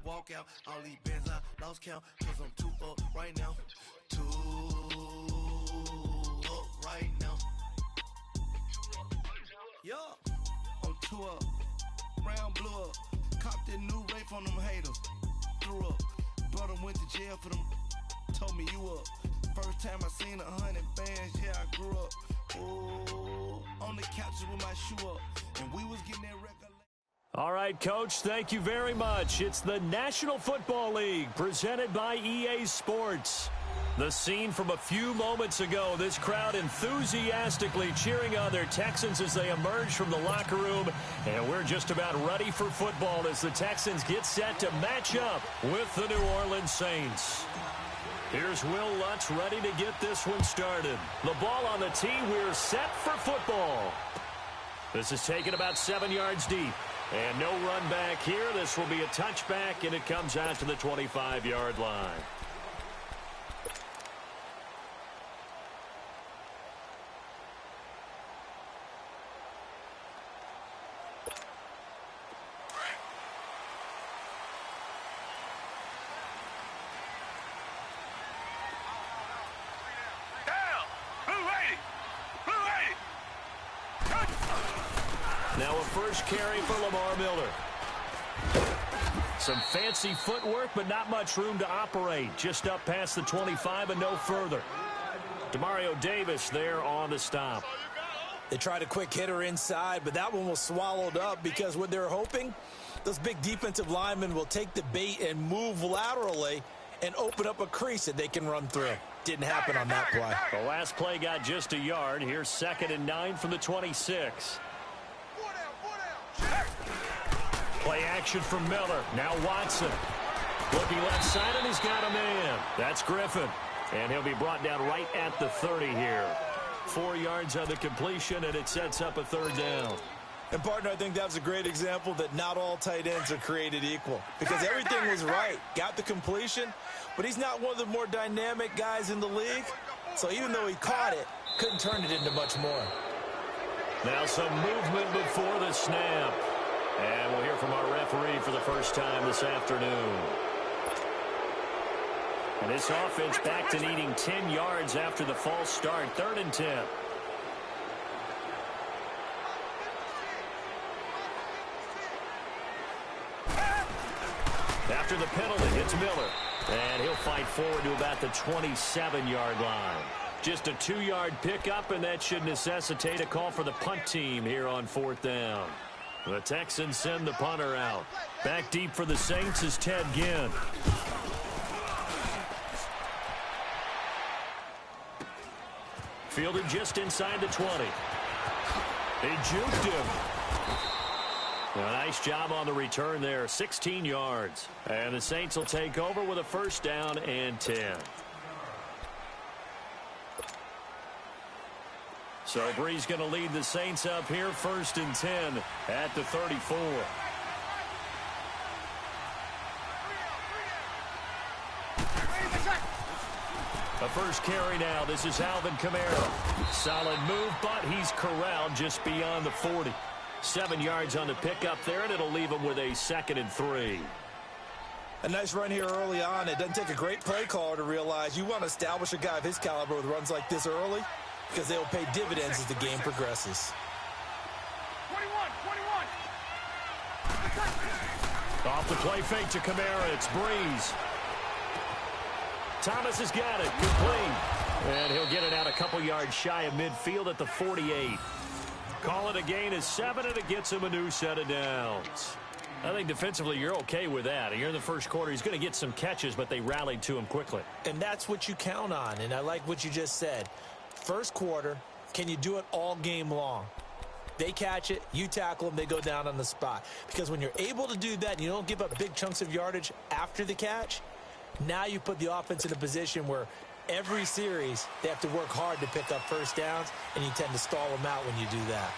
walk out. All these bands I lost count, cause I'm too up right now. Too up right now. Yeah, I'm too up. Brown blew up. Copped that new rape on them haters. Threw up. Brother went to jail for them. Told me you up. First time I seen 100 bands, yeah, I grew up. Ooh, on the couches with my shoe up. And we was getting that record. All right, Coach, thank you very much. It's the National Football League presented by EA Sports. The scene from a few moments ago, this crowd enthusiastically cheering on their Texans as they emerge from the locker room. And we're just about ready for football as the Texans get set to match up with the New Orleans Saints. Here's Will Lutz ready to get this one started. The ball on the tee, we're set for football. This is taken about 7 yards deep. And no run back here. This will be a touchback, and it comes out to the 25-yard line. Now a first carry for Lamar Miller. Some fancy footwork, but not much room to operate. Just up past the 25 and no further. Demario Davis there on the stop. They tried a quick hitter inside, but that one was swallowed up because what they're hoping, those big defensive linemen will take the bait and move laterally and open up a crease that they can run through. Didn't happen on that play. The last play got just a yard. Here's 2nd and 9 from the 26. Play action from Miller. Now Watson. Looking left side, and he's got a man. That's Griffin. And he'll be brought down right at the 30 here. 4 yards on the completion, and it sets up a 3rd down. And, partner, I think that was a great example that not all tight ends are created equal. Because everything was right. Got the completion, but he's not one of the more dynamic guys in the league. So even though he caught it, couldn't turn it into much more. Now some movement before the snap. And we'll hear from our referee for the first time this afternoon. And this offense back to needing 10 yards after the false start. 3rd and 10. After the penalty, it's Miller. And he'll fight forward to about the 27-yard line. Just a 2-yard pickup, and that should necessitate a call for the punt team here on 4th down. The Texans send the punter out. Back deep for the Saints is Ted Ginn. Fielded just inside the 20. He juked him. A nice job on the return there. 16 yards. And the Saints will take over with a 1st down and 10. So Bree's going to lead the Saints up here, 1st and 10 at the 34. A first carry now. This is Alvin Kamara. Solid move, but he's corralled just beyond the 40. 7 yards on the pickup there, and it'll leave him with a 2nd and 3. A nice run here early on. It doesn't take a great play caller to realize you want to establish a guy of his caliber with runs like this early, because they'll pay dividends as the game progresses. 21. Off the play fake to Kamara, it's Breeze. Thomas has got it, complete. And he'll get it out a couple yards shy of midfield at the 48. Call it a gain of 7, and it gets him a new set of downs. I think defensively you're okay with that. You're in the first quarter. He's going to get some catches, but they rallied to him quickly. And that's what you count on, and I like what you just said. First quarter, can you do it all game long? They catch it, you tackle them, they go down on the spot. Because when you're able to do that and you don't give up big chunks of yardage after the catch, now you put the offense in a position where every series they have to work hard to pick up 1st downs, and you tend to stall them out when you do that.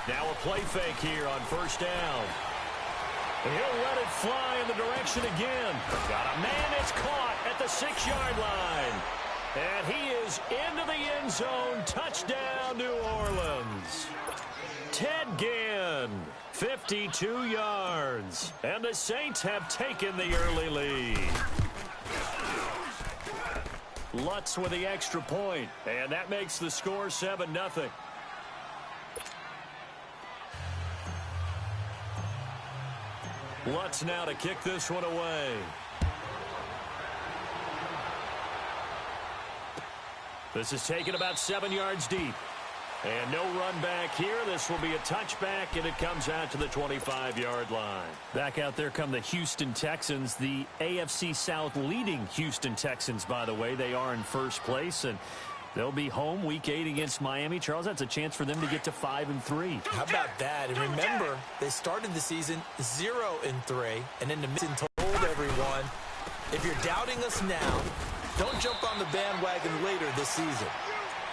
Now a play fake here on 1st down. And he'll let it fly in the direction again. Got a man that's caught at the 6-yard line. And he is into the end zone. Touchdown, New Orleans. Ted Ginn, 52 yards. And the Saints have taken the early lead. Lutz with the extra point, and that makes the score 7-0. Lutz now to kick this one away. This is taken about 7 yards deep. And no run back here. This will be a touchback, and it comes out to the 25-yard line. Back out there come the Houston Texans, the AFC South leading Houston Texans, by the way. They are in first place, and they'll be home Week 8 against Miami. Charles, that's a chance for them to get to 5-3. How about that? And remember, they started the season 0-3, and in the midst told everyone, if you're doubting us now, don't jump on the bandwagon later this season.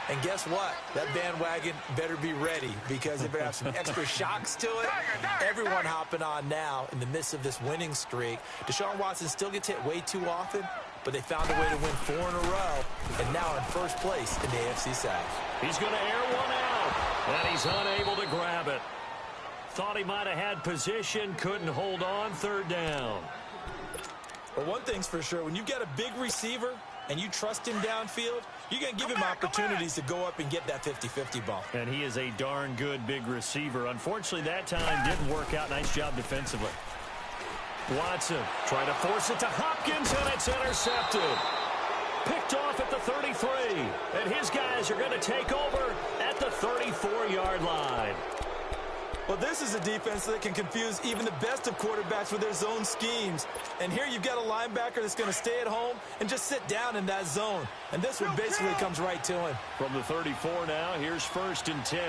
And guess what? That bandwagon better be ready, because if it has some extra shocks to it, everyone hopping on now in the midst of this winning streak. Deshaun Watson still gets hit way too often, but they found a way to win 4 in a row, and now in first place in the AFC South. He's going to air one out, and he's unable to grab it. Thought he might have had position, couldn't hold on, third down. Well, one thing's for sure, when you've got a big receiver and you trust him downfield, you're going to give him opportunities to go up and get that 50-50 ball. And he is a darn good big receiver. Unfortunately, that time didn't work out. Nice job defensively. Watson trying to force it to Hopkins, and it's intercepted. Picked off at the 33. And his guys are going to take over at the 34-yard line. Well, this is a defense that can confuse even the best of quarterbacks with their zone schemes. And here you've got a linebacker that's going to stay at home and just sit down in that zone. And this one basically comes right to him. From the 34 now, here's 1st and 10.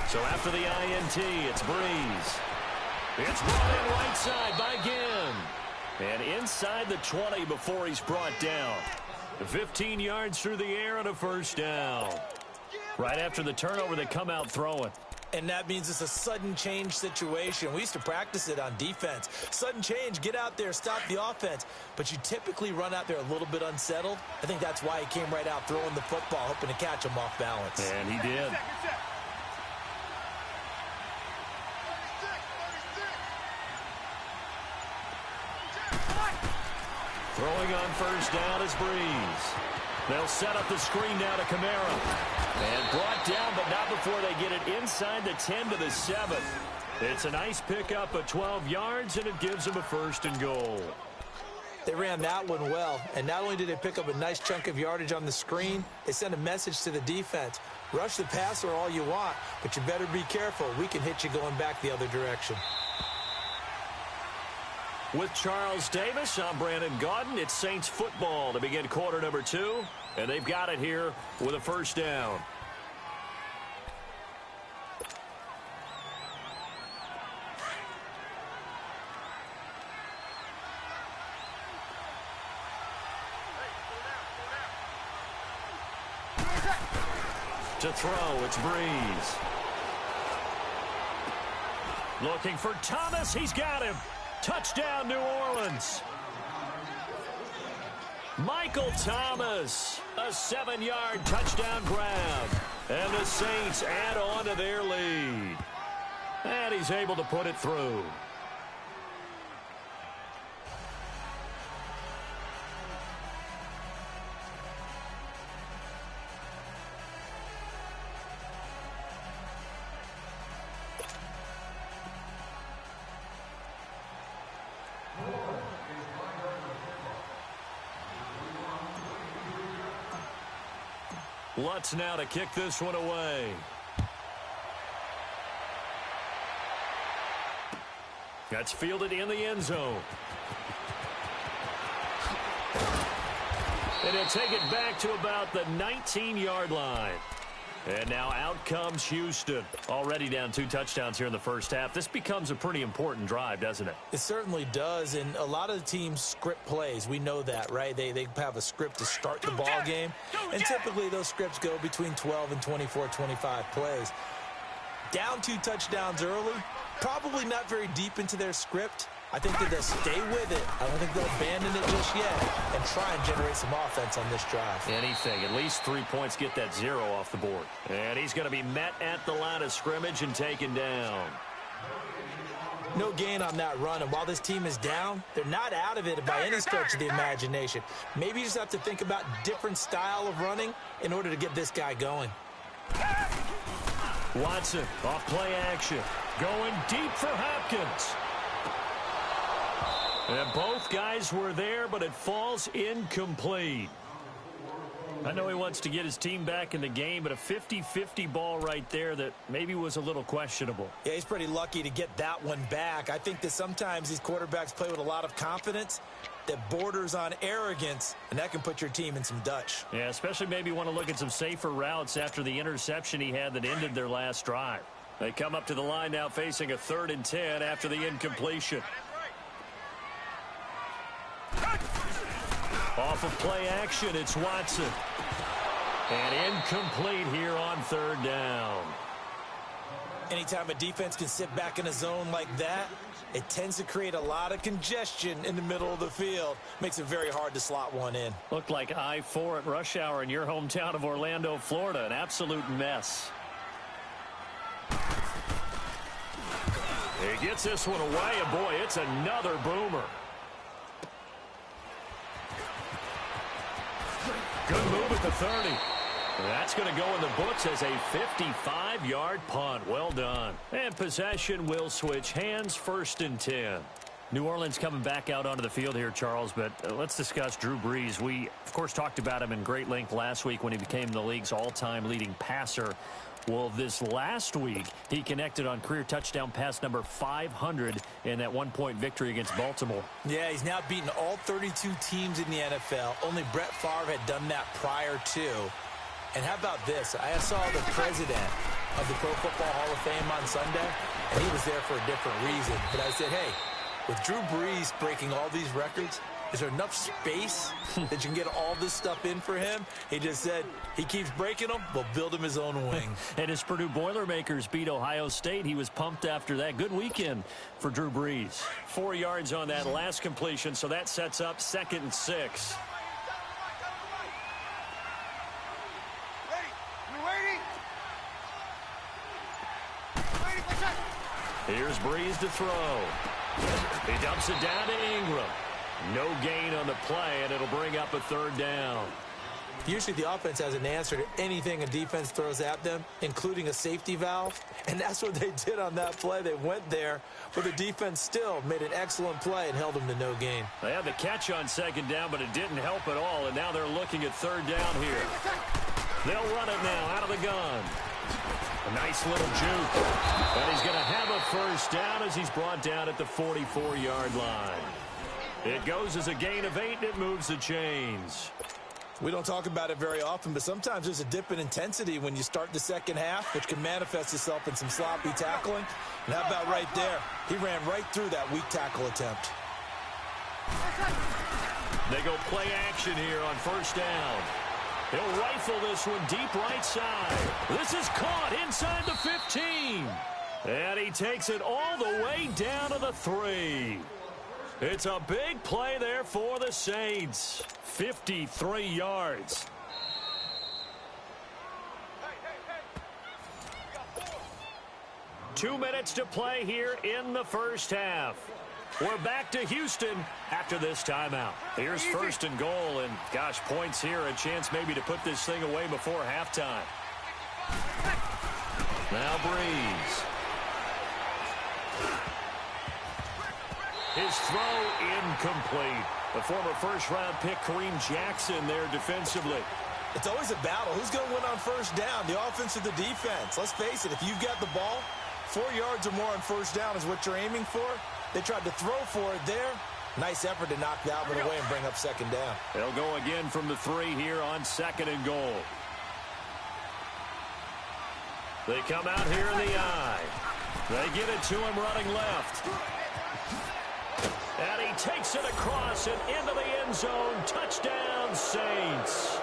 So after the INT, it's Breeze. It's brought in right side by Ginn. And inside the 20 before he's brought down. 15 yards through the air and a first down. Right after the turnover, they come out throwing. And that means it's a sudden change situation. We used to practice it on defense. Sudden change, get out there, stop the offense. But you typically run out there a little bit unsettled. I think that's why he came right out throwing the football, hoping to catch him off balance. And he did. Throwing on first down is Breeze. They'll set up the screen now to Kamara. And brought down, but not before they get it inside the 10 to the 7. It's a nice pickup of 12 yards, and it gives them a 1st and goal. They ran that one well, and not only did they pick up a nice chunk of yardage on the screen, they sent a message to the defense. Rush the passer all you want, but you better be careful. We can hit you going back the other direction. With Charles Davis, I'm Brandon Gaudin. It's Saints football to begin quarter number 2, and they've got it here with a first down. To throw, it's Breeze. Looking for Thomas. He's got him. Touchdown, New Orleans. Michael Thomas, a 7-yard touchdown grab. And the Saints add on to their lead. And he's able to put it through. Lutz now to kick this one away. That's fielded in the end zone. And he'll take it back to about the 19-yard line. And now out comes Houston. Already down 2 touchdowns here in the first half. This becomes a pretty important drive, doesn't it? It certainly does, and a lot of the teams script plays. We know that, right? They have a script to start the ball game, and typically those scripts go between 12 and 24, 25 plays. Down 2 touchdowns early, probably not very deep into their script. I think that they'll stay with it. I don't think they'll abandon it just yet and try and generate some offense on this drive. Anything. At least 3 points, get that 0 off the board. And he's going to be met at the line of scrimmage and taken down. No gain on that run, and while this team is down, they're not out of it by any stretch of the imagination. Maybe you just have to think about different style of running in order to get this guy going. Watson, off play action. Going deep for Hopkins. And both guys were there, but it falls incomplete. I know he wants to get his team back in the game, but a 50-50 ball right there that maybe was a little questionable. Yeah, he's pretty lucky to get that one back. I think that sometimes these quarterbacks play with a lot of confidence that borders on arrogance, and that can put your team in some Dutch. Yeah, especially maybe want to look at some safer routes after the interception he had that ended their last drive. They come up to the line now facing a 3rd and 10 after the incompletion. Off of play action, it's Watson. And incomplete here on 3rd down. Anytime a defense can sit back in a zone like that, it tends to create a lot of congestion in the middle of the field. Makes it very hard to slot one in. Looked like I-4 at rush hour in your hometown of Orlando, Florida. An absolute mess. He gets this one away, and boy, it's another boomer. Good move at the 30. That's going to go in the books as a 55-yard punt. Well done. And possession will switch hands, 1st and 10. New Orleans coming back out onto the field here, Charles, but let's discuss Drew Brees. We, of course, talked about him in great length last week when he became the league's all-time leading passer. Well, this last week, he connected on career touchdown pass number 500 in that one-point victory against Baltimore. Yeah, he's now beaten all 32 teams in the NFL. Only Brett Favre had done that prior to. And how about this? I saw the president of the Pro Football Hall of Fame on Sunday, and he was there for a different reason. But I said, hey, with Drew Brees breaking all these records, is there enough space that you can get all this stuff in for him? He just said he keeps breaking them, we'll build him his own wing. And as Purdue Boilermakers beat Ohio State, he was pumped after that. Good weekend for Drew Brees. 4 yards on that last completion, so that sets up 2nd and 6. Here's Brees to throw. He dumps it down to Ingram. No gain on the play, and it'll bring up a 3rd down. Usually the offense has an answer to anything a defense throws at them, including a safety valve. And that's what they did on that play. They went there, but the defense still made an excellent play and held them to no gain. They had the catch on 2nd down, but it didn't help at all, and now they're looking at 3rd down here. They'll run it now out of the gun. A nice little juke. And he's going to have a 1st down as he's brought down at the 44-yard line. It goes as a gain of 8, and it moves the chains. We don't talk about it very often, but sometimes there's a dip in intensity when you start the second half, which can manifest itself in some sloppy tackling. And how about right there? He ran right through that weak tackle attempt. They go play action here on 1st down. He'll rifle this one deep right side. This is caught inside the 15. And he takes it all the way down to the 3. It's a big play there for the Saints. 53 yards. Two minutes to play here in the first half. We're back to Houston after this timeout. Here's 1st and goal, and gosh, points here, a chance maybe to put this thing away before halftime. Now Brees. His throw incomplete. The former first-round pick Kareem Jackson there defensively. It's always a battle. Who's going to win on 1st down, the offense or the defense? Let's face it, if you've got the ball, 4 yards or more on 1st down is what you're aiming for. They tried to throw for it there. Nice effort to knock that one away and bring up 2nd down. They'll go again from the 3 here on 2nd and goal. They come out here in the eye. They give it to him running left. And he takes it across and into the end zone. Touchdown, Saints.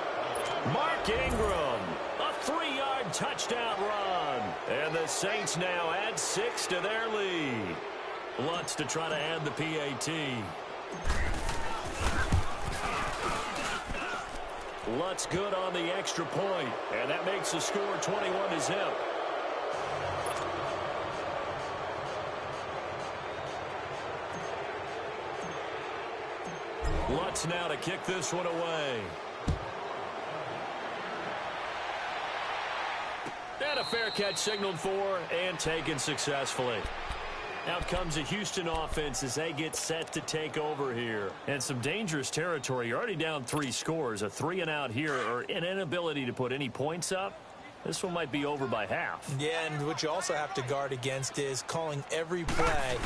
Mark Ingram, a 3-yard touchdown run. And the Saints now add 6 to their lead. Lutz to try to add the PAT. Lutz good on the extra point, and that makes the score 21-0. Lutz now to kick this one away. And a fair catch signaled for and taken successfully. Out comes the Houston offense as they get set to take over here. And some dangerous territory. You're already down 3 scores. A 3-and-out here or an inability to put any points up. This one might be over by half. Yeah, and what you also have to guard against is calling every play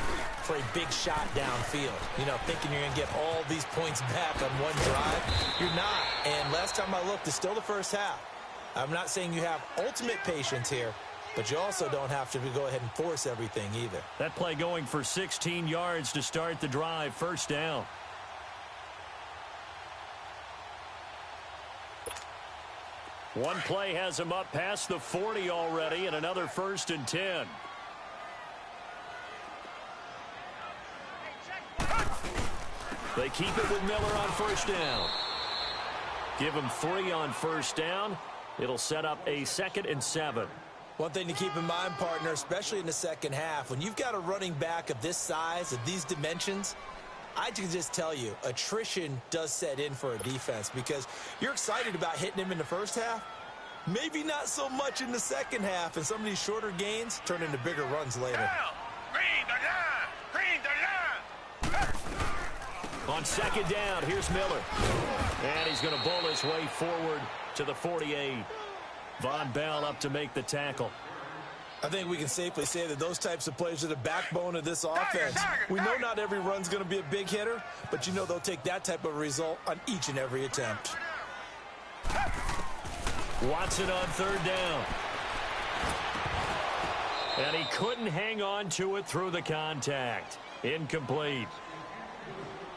for a big shot downfield. You know, thinking you're going to get all these points back on one drive. You're not. And last time I looked, it's still the first half. I'm not saying you have ultimate patience here, but you also don't have to go ahead and force everything either. That play going for 16 yards to start the drive. First down. One play has him up past the 40 already, and another 1st and 10. They keep it with Miller on first down. Give him 3 on first down. It'll set up a 2nd and 7. One thing to keep in mind, partner, especially in the second half, when you've got a running back of this size, of these dimensions, I can just tell you, attrition does set in for a defense because you're excited about hitting him in the first half. Maybe not so much in the second half, and some of these shorter gains turn into bigger runs later. On second down, here's Miller. And he's going to bull his way forward to the 48. Von Bell up to make the tackle. I think we can safely say that those types of plays are the backbone of this offense. We know not every run's going to be a big hitter, but you know they'll take that type of result on each and every attempt. Watson on third down. And he couldn't hang on to it through the contact. Incomplete.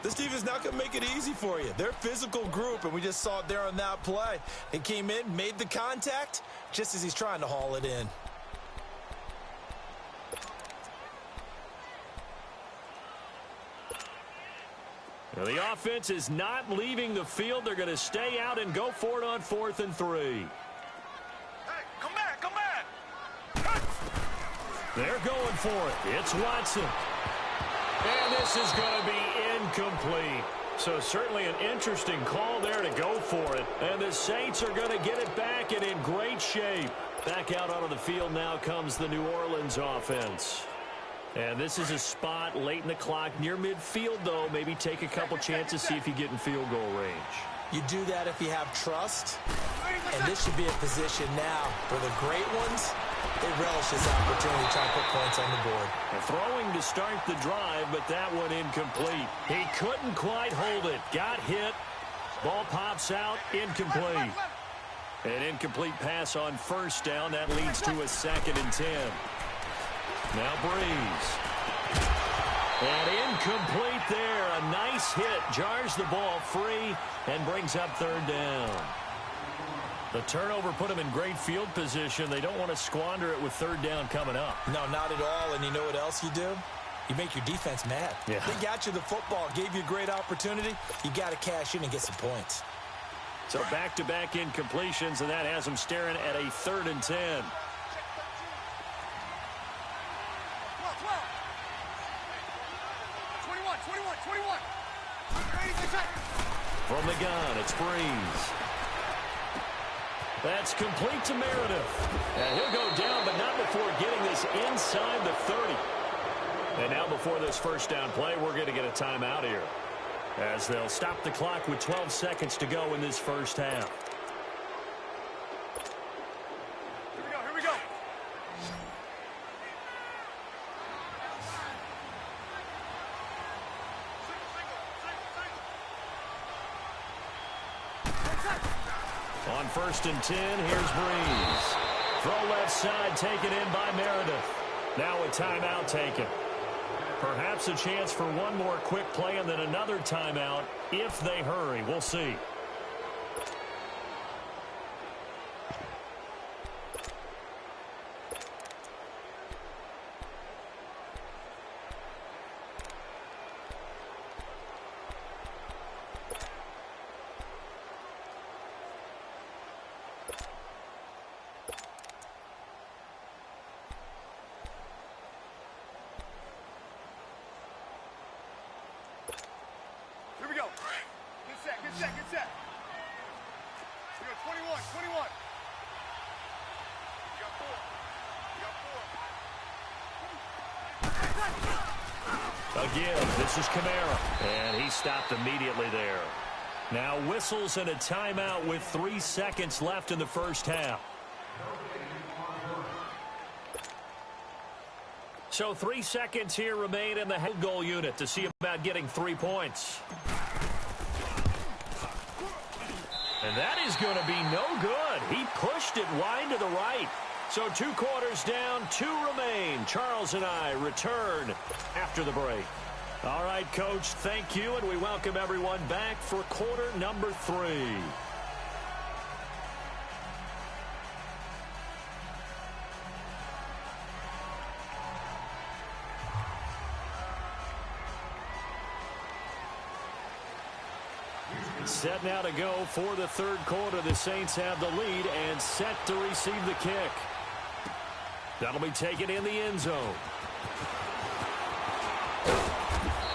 This defense not going to make it easy for you. They're a physical group, and we just saw it there on that play. He came in, made the contact, just as he's trying to haul it in. Well, the offense is not leaving the field. They're going to stay out and go for it on 4th and 3. Hey, come back, come back. They're going for it. It's Watson. And this is going to be incomplete. So certainly an interesting call there to go for it. And the Saints are going to get it back and in great shape. Back out onto the field now comes the New Orleans offense. And this is a spot late in the clock near midfield, though. Maybe take a couple chances, see if you get in field goal range. You do that if you have trust. And this should be a position now where the great ones, they relish this opportunity to try and put points on the board. Throwing to start the drive, but that one incomplete. He couldn't quite hold it. Got hit. Ball pops out. Incomplete. An incomplete pass on first down. That leads to a 2nd and 10. Now Breeze. And incomplete there. A nice hit. Jars the ball free and brings up 3rd down. The turnover put them in great field position. They don't want to squander it with 3rd down coming up. No, not at all. And you know what else you do? You make your defense mad. Yeah. They got you the football, gave you a great opportunity. You got to cash in and get some points. So back-to-back incompletions, and that has them staring at a 3rd and 10. From the gun, it's Breeze. That's complete to Meredith. And he'll go down, but not before getting this inside the 30. And now before this first down play, we're going to get a timeout here, as they'll stop the clock with 12 seconds to go in this first half. Here we go. On 1st and 10, here's Breeze. Throw left side, taken in by Meredith. Now a timeout taken. Perhaps a chance for one more quick play and then another timeout if they hurry. We'll see. Again, this is Kamara. And he stopped immediately there. Now whistles and a timeout with 3 seconds left in the first half. So 3 seconds here remain in the head goal unit to see about getting 3 points. And that is going to be no good. He pushed it wide to the right. So 2 quarters down, 2 remain. Charles and I return after the break. All right, Coach, thank you, and we welcome everyone back for quarter number 3. Set now to go for the third quarter. The Saints have the lead and set to receive the kick. That'll be taken in the end zone.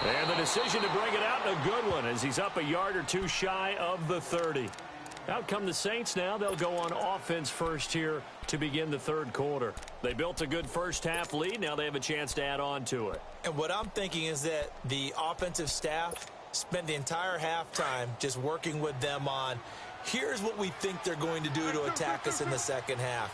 And the decision to bring it out, a good one, as he's up a yard or 2 shy of the 30. Out come the Saints now. They'll go on offense first here to begin the third quarter. They built a good first half lead. Now they have a chance to add on to it. And what I'm thinking is that the offensive staff spent the entire halftime just working with them on, here's what we think they're going to do to attack us in the second half.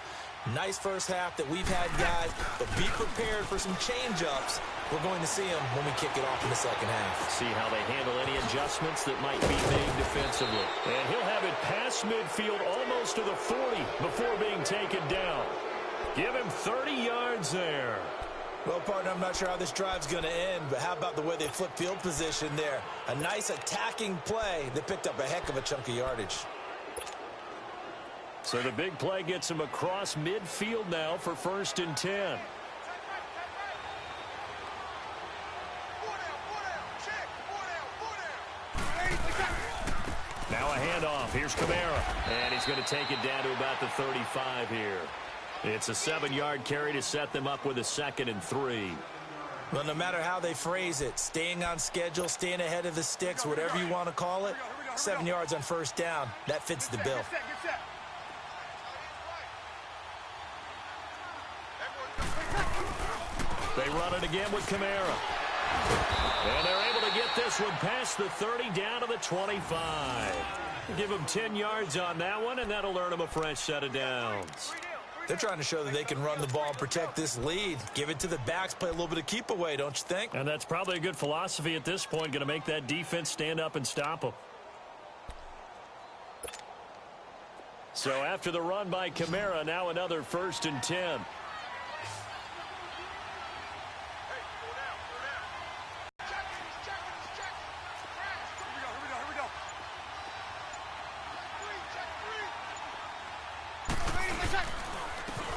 Nice first half that we've had, guys, but be prepared for some change-ups. We're going to see them when we kick it off in the second half. See how they handle any adjustments that might be made defensively. And he'll have it past midfield almost to the 40 before being taken down. Give him 30 yards there. Well, partner, I'm not sure how this drive's going to end, but how about the way they flip field position there? A nice attacking play. They picked up a heck of a chunk of yardage. So the big play gets him across midfield now for 1st and 10. Now a handoff. Here's Kamara. And he's going to take it down to about the 35 here. It's a 7-yard carry to set them up with a 2nd and 3. Well, no matter how they phrase it, staying on schedule, staying ahead of the sticks, whatever you want to call it, 7 yards on first down, that fits the bill. They run it again with Kamara. And they're able to get this one past the 30 down to the 25. Give them 10 yards on that one, and that'll earn them a fresh set of downs. They're trying to show that they can run the ball and protect this lead. Give it to the backs, play a little bit of keep away, don't you think? And that's probably a good philosophy at this point, going to make that defense stand up and stop them. So after the run by Kamara, now another 1st and 10.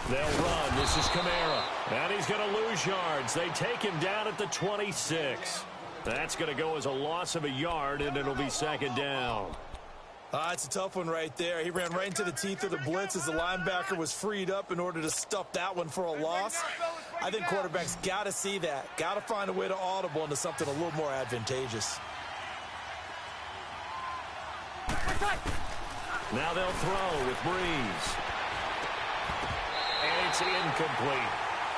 They'll run. This is Kamara. And he's going to lose yards. They take him down at the 26. That's going to go as a loss of a yard, and it'll be 2nd down. It's a tough one right there. He ran right into the teeth of the blitz as the linebacker was freed up in order to stuff that one for a loss. I think quarterbacks got to see that. Got to find a way to audible into something a little more advantageous. Now they'll throw with Breeze. And it's incomplete.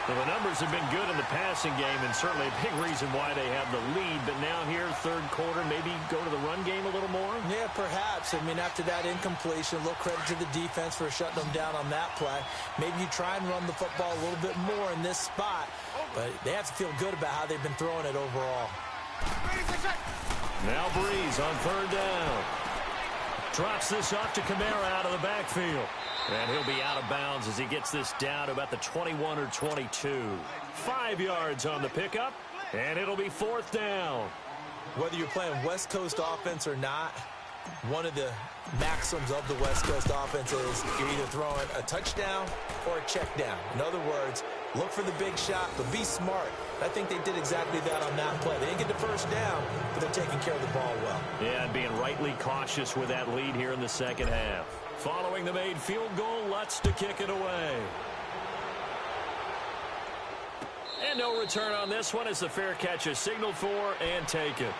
Well, the numbers have been good in the passing game, and certainly a big reason why they have the lead. But now here, third quarter, maybe go to the run game a little more? Yeah, perhaps. I mean, after that incompletion, a little credit to the defense for shutting them down on that play. Maybe you try and run the football a little bit more in this spot. But they have to feel good about how they've been throwing it overall. Now Breeze on 3rd down. Drops this off to Kamara out of the backfield. And he'll be out of bounds as he gets this down to about the 21 or 22. 5 yards on the pickup, and it'll be 4th down. Whether you're playing West Coast offense or not, one of the maxims of the West Coast offense is you're either throwing a touchdown or a check down. In other words, look for the big shot, but be smart. I think they did exactly that on that play. They didn't get the first down, but they're taking care of the ball well. Yeah, and being rightly cautious with that lead here in the second half. Following the made field goal, Lutz to kick it away. And no return on this one as the fair catch is signaled for and taken.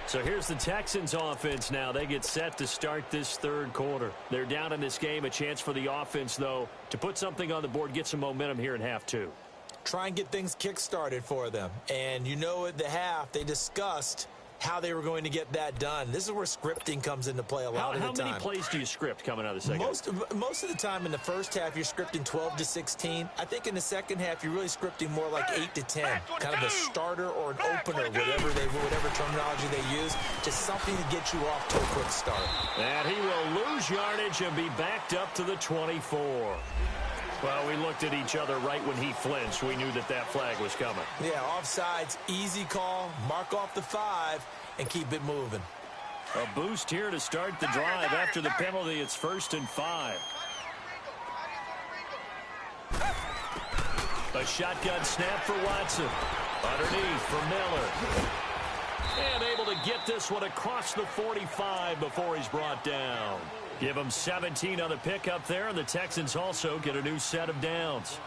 So here's the Texans offense now. They get set to start this third quarter. They're down in this game. A chance for the offense, though, to put something on the board, get some momentum here in half 2. try and get things kick-started for them. And you know at the half, they discussed how they were going to get that done. This is where scripting comes into play a lot of the time. How many plays do you script coming out of the second? Most of the time in the first half, you're scripting 12 to 16. I think in the second half, you're really scripting more like 8 to 10. Kind of a starter or an opener, whatever terminology they use. Just something to get you off to a quick start. And he will lose yardage and be backed up to the 24. Well, we looked at each other right when he flinched. We knew that flag was coming. Yeah, offsides, easy call, mark off the 5, and keep it moving. A boost here to start the drive. After the penalty, it's 1st and 5. A shotgun snap for Watson. Underneath for Miller. And able to get this one across the 45 before he's brought down. Give them 17 on the pickup there, and the Texans also get a new set of downs.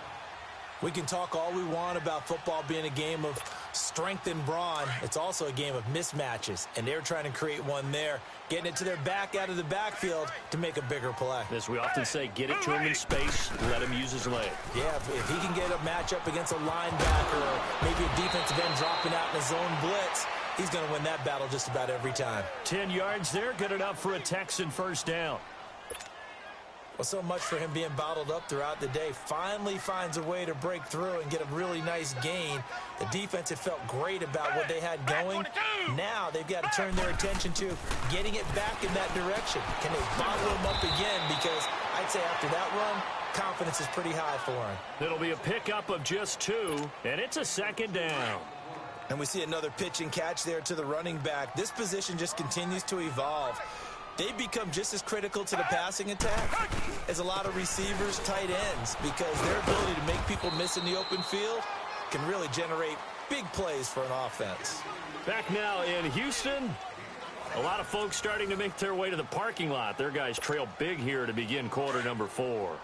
We can talk all we want about football being a game of strength and brawn. It's also a game of mismatches, and they're trying to create one there, getting it to their back out of the backfield to make a bigger play. As we often say, get it to him in space, let him use his leg. Yeah, if he can get a matchup against a linebacker or maybe a defensive end dropping out in a zone blitz, he's going to win that battle just about every time. 10 yards there, good enough for a Texan first down. Well, so much for him being bottled up throughout the day. Finally finds a way to break through and get a really nice gain. The defense had felt great about what they had going. Now they've got to turn their attention to getting it back in that direction. Can they bottle him up again? Because I'd say after that run, confidence is pretty high for him. It'll be a pickup of just 2, and it's a 2nd down. And we see another pitch and catch there to the running back. This position just continues to evolve. They become just as critical to the passing attack as a lot of receivers, tight ends, because their ability to make people miss in the open field can really generate big plays for an offense. Back now in Houston, a lot of folks starting to make their way to the parking lot. Their guys trail big here to begin quarter number 4.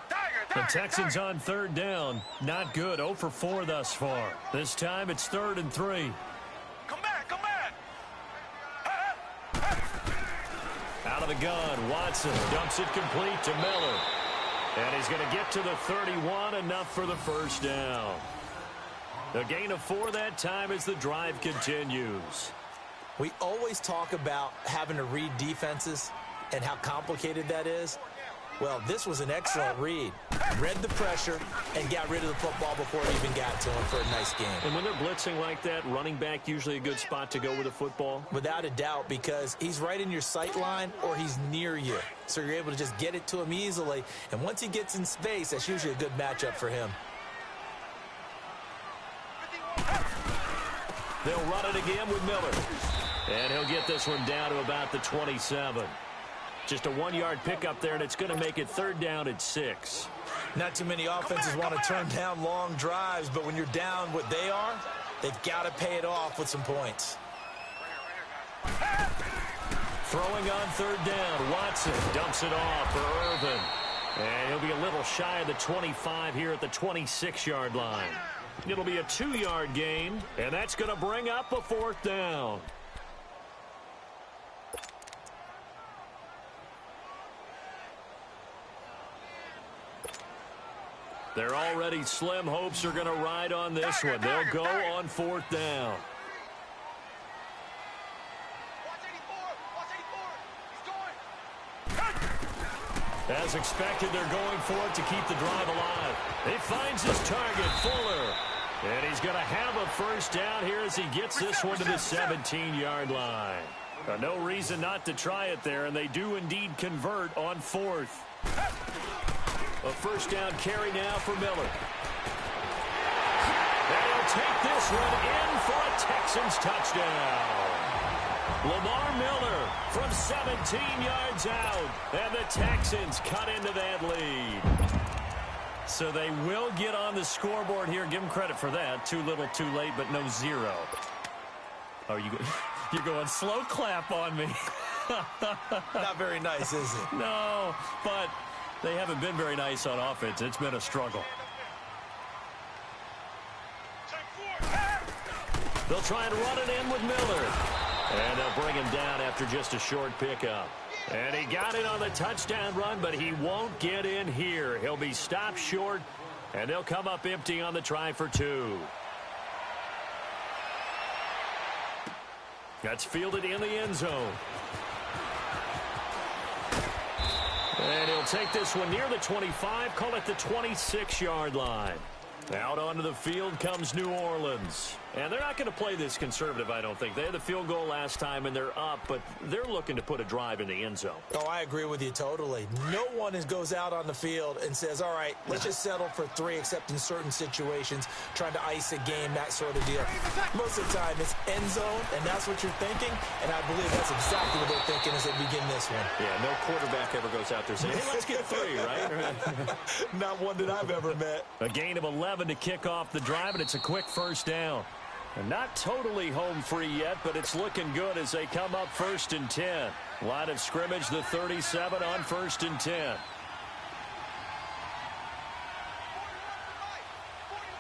The Texans on 3rd down. Not good. 0 for 4 thus far. This time it's 3rd and 3. Come back, come back. Out of the gun, Watson dumps it complete to Miller. And he's going to get to the 31, enough for the first down. A gain of 4 that time as the drive continues. We always talk about having to read defenses and how complicated that is. Well, this was an excellent read. Read the pressure and got rid of the football before it even got to him for a nice game. And when they're blitzing like that, running back usually a good spot to go with the football? Without a doubt, because he's right in your sight line or he's near you. So you're able to just get it to him easily. And once he gets in space, that's usually a good matchup for him. They'll run it again with Miller. And he'll get this one down to about the 27. Just a 1-yard pickup there, and it's going to make it 3rd down at 6. Not too many offenses want to turn down long drives, but when you're down what they are, they've got to pay it off with some points. Throwing on 3rd down, Watson dumps it off for Irvin. And he'll be a little shy of the 25 here at the 26-yard line. It'll be a 2-yard gain, and that's going to bring up a 4th down. They're already slim hopes are going to ride on this one. They'll go on 4th down. As expected, they're going for it to keep the drive alive. He finds his target, Fuller. And he's going to have a first down here as he gets this one to the 17-yard line. No reason not to try it there, and they do indeed convert on 4th. A first down carry now for Miller. They'll take this one in for a Texans touchdown. Lamar Miller from 17 yards out, and the Texans cut into that lead. So they will get on the scoreboard here. Give them credit for that. Too little, too late, but no 0. Oh, you're going slow clap on me. Not very nice, is it? No, but they haven't been very nice on offense. It's been a struggle. They'll try and run it in with Miller. And they'll bring him down after just a short pickup. And he got it on the touchdown run, but he won't get in here. He'll be stopped short And they'll come up empty on the try for 2. That's fielded in the end zone. And he'll take this one near the 25, call it the 26-yard line. Out onto the field comes New Orleans. And they're not going to play this conservative, I don't think. They had the field goal last time, and they're up, but they're looking to put a drive in the end zone. Oh, I agree with you totally. No one goes out on the field and says, all right, let's just settle for 3, except in certain situations, trying to ice a game, that sort of deal. Most of the time, it's end zone, and that's what you're thinking, and I believe that's exactly what they're thinking as they begin this one. Yeah, no quarterback ever goes out there saying, hey, let's get 3, right? Not one that I've ever met. A gain of 11 to kick off the drive, and it's a quick first down. And not totally home free yet, but it's looking good as they come up 1st and 10. Line of scrimmage, the 37 on 1st and 10.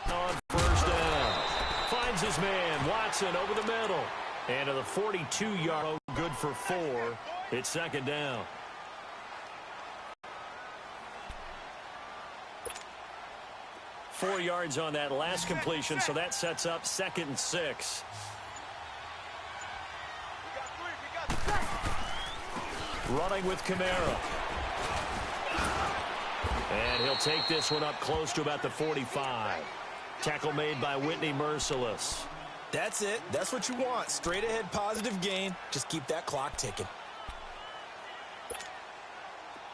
On 1st down. Finds his man, Watson, over the middle. And to the 42-yard, good for 4. It's 2nd down. Four yards on that last completion, so that sets up 2nd and 6. Running with Kamara. And he'll take this one up close to about the 45. Tackle made by Whitney Merciless. That's it. That's what you want. Straight ahead positive gain. Just keep that clock ticking.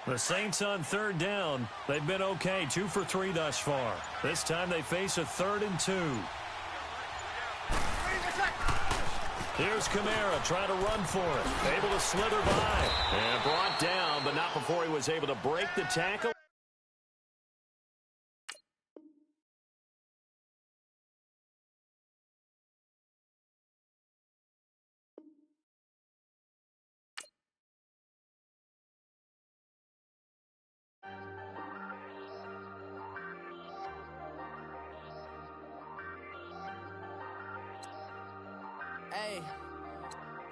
The Saints on 3rd down. They've been okay, 2 for 3 thus far. This time they face a 3rd and 2. Here's Kamara trying to run for it. Able to slither by. And brought down, but not before he was able to break the tackle.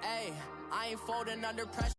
Hey, I ain't folding under pressure.